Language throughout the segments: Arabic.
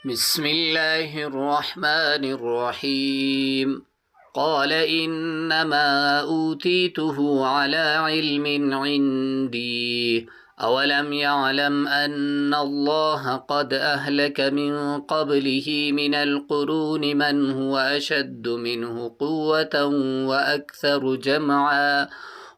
بسم الله الرحمن الرحيم. قال إنما أوتيته على علم عندي أولم يعلم أن الله قد أهلك من قبله من القرون من هو أشد منه قوة وأكثر جمعا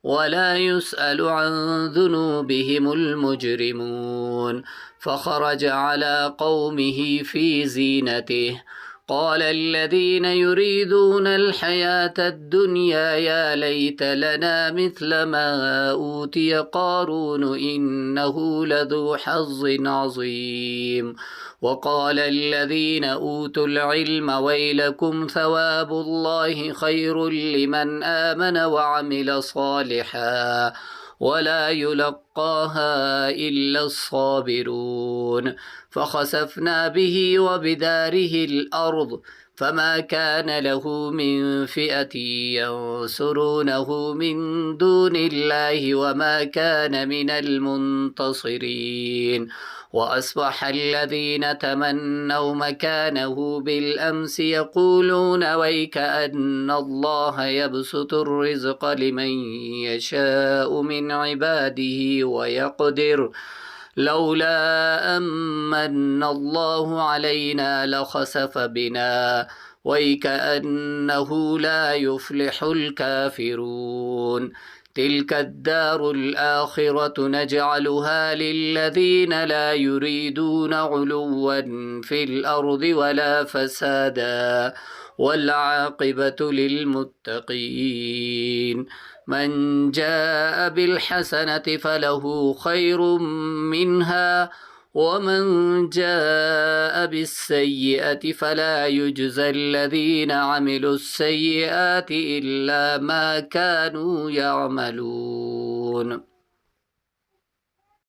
ولا يسأل عن ذنوبهم المجرمون. فخرج على قومه في زينته قال الذين يريدون الحياة الدنيا يا ليت لنا مثل ما أوتي قارون إنه لذو حظ عظيم. وقال الذين أوتوا العلم ويلكم ثواب الله خير لمن آمن وعمل صالحا ولا يلقاها إلا الصابرون. فخسفنا به وبداره الأرض فما كان له من فئة ينصرونه من دون الله وما كان من المنتصرين. وأصبح الذين تمنوا مكانه بالأمس يقولون ويكأن الله يبسط الرزق لمن يشاء من عباده ويقدر لولا أمن الله علينا لخسف بنا ويكأنه لا يفلح الكافرون. تلك الدار الآخرة نجعلها للذين لا يريدون علوا في الأرض ولا فسادا والعاقبة للمتقين. من جاء بالحسنة فله خير منها ومن جاء بالسيئة فلا يجزى الذين عملوا السيئات إلا ما كانوا يعملون.